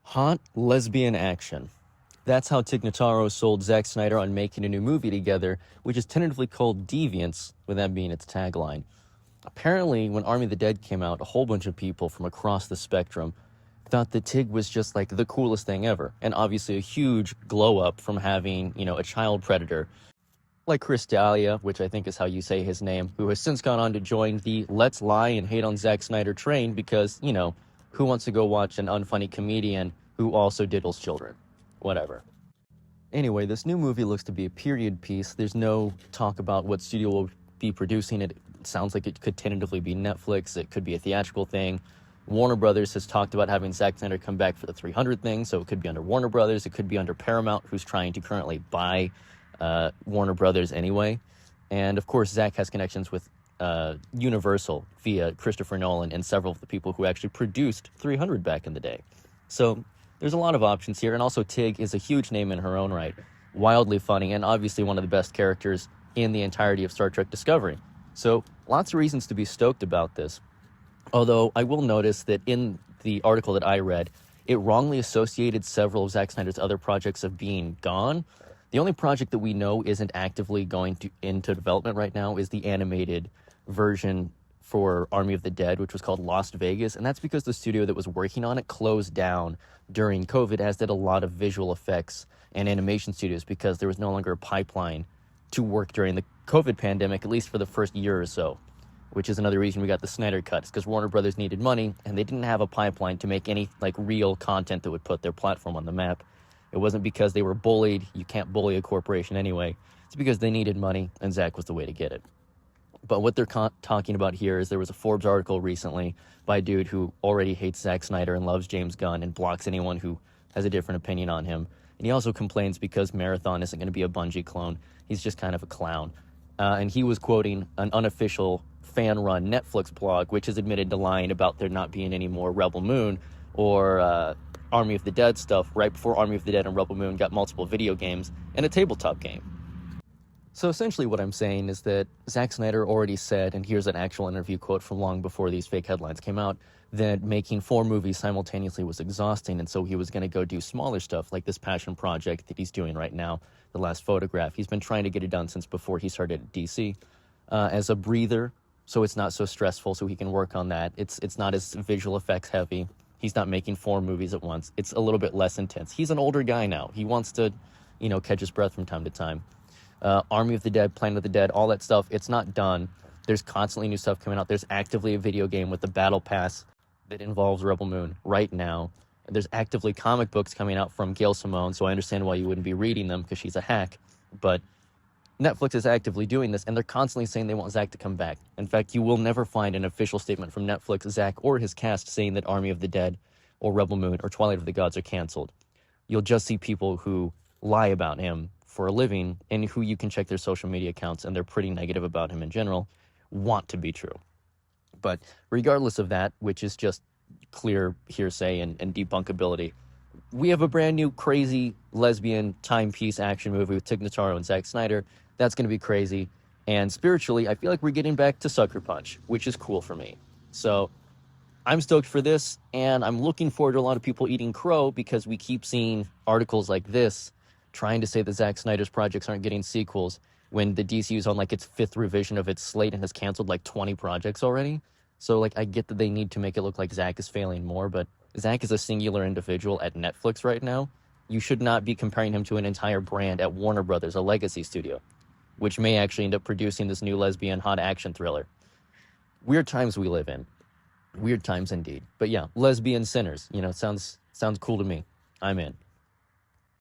Hot lesbian action. That's how Tig Notaro sold Zack Snyder on making a new movie together, which is tentatively called Deviants, with that being its tagline. Apparently, when Army of the Dead came out, a whole bunch of people from across the spectrum thought that Tig was just like the coolest thing ever, and obviously a huge glow up from having, a child predator like Chris D'Elia, which I think is how you say his name, who has since gone on to join the Let's Lie and Hate on Zack Snyder train because, who wants to go watch an unfunny comedian who also diddles children? Whatever. Anyway, this new movie looks to be a period piece. There's no talk about what studio will be producing it. It sounds like it could tentatively be Netflix. It could be a theatrical thing. Warner Brothers has talked about having Zack Snyder come back for the 300 thing, so it could be under Warner Brothers. It could be under Paramount, who's trying to currently buy Warner Brothers anyway. And of course, Zack has connections with Universal via Christopher Nolan and several of the people who actually produced 300 back in the day. So there's a lot of options here. And also Tig is a huge name in her own right, wildly funny, and obviously one of the best characters in the entirety of Star Trek Discovery. So lots of reasons to be stoked about this. Although I will notice that in the article that I read, it wrongly associated several of Zack Snyder's other projects of being gone. The only project that we know isn't actively going into development right now is the animated version for Army of the Dead, which was called Lost Vegas, and that's because the studio that was working on it closed down during COVID, as did a lot of visual effects and animation studios, because there was no longer a pipeline to work during the COVID pandemic, at least for the first year or so, which is another reason we got the Snyder Cut, because Warner Brothers needed money, and they didn't have a pipeline to make any real content that would put their platform on the map. It wasn't because they were bullied. You can't bully a corporation anyway. It's because they needed money, and Zack was the way to get it. But what they're talking about here is there was a Forbes article recently by a dude who already hates Zack Snyder and loves James Gunn and blocks anyone who has a different opinion on him. And he also complains because Marathon isn't going to be a Bungie clone. He's just kind of a clown. And he was quoting an unofficial fan-run Netflix blog, which has admitted to lying about there not being any more Rebel Moon or Army of the Dead stuff right before Army of the Dead and Rebel Moon got multiple video games and a tabletop game. So essentially what I'm saying is that Zack Snyder already said, and here's an actual interview quote from long before these fake headlines came out, that making 4 movies simultaneously was exhausting, and so he was going to go do smaller stuff like this passion project that he's doing right now, The Last Photograph. He's been trying to get it done since before he started at DC as a breather, so it's not so stressful, so he can work on that. It's not as visual effects heavy. He's not making 4 movies at once. It's a little bit less intense. He's an older guy now. He wants to, catch his breath from time to time. Army of the Dead, Planet of the Dead, all that stuff, it's not done. There's constantly new stuff coming out. There's actively a video game with the Battle Pass that involves Rebel Moon right now. There's actively comic books coming out from Gail Simone, so I understand why you wouldn't be reading them because she's a hack. But Netflix is actively doing this, and they're constantly saying they want Zack to come back. In fact, you will never find an official statement from Netflix, Zack, or his cast saying that Army of the Dead or Rebel Moon or Twilight of the Gods are canceled. You'll just see people who lie about him for a living and who you can check their social media accounts, and they're pretty negative about him in general, want to be true. But regardless of that, which is just clear hearsay and debunkability, we have a brand new crazy lesbian timepiece action movie with Tig Notaro and Zack Snyder. That's going to be crazy. And spiritually, I feel like we're getting back to Sucker Punch, which is cool for me. So I'm stoked for this, and I'm looking forward to a lot of people eating crow because we keep seeing articles like this trying to say that Zack Snyder's projects aren't getting sequels when the DCU is on its 5th revision of its slate and has canceled 20 projects already. So I get that they need to make it look like Zack is failing more, but Zack is a singular individual at Netflix right now. You should not be comparing him to an entire brand at Warner Brothers, a legacy studio, which may actually end up producing this new lesbian hot action thriller. Weird times we live in. Weird times indeed. But yeah, lesbian sinners, sounds cool to me. I'm in.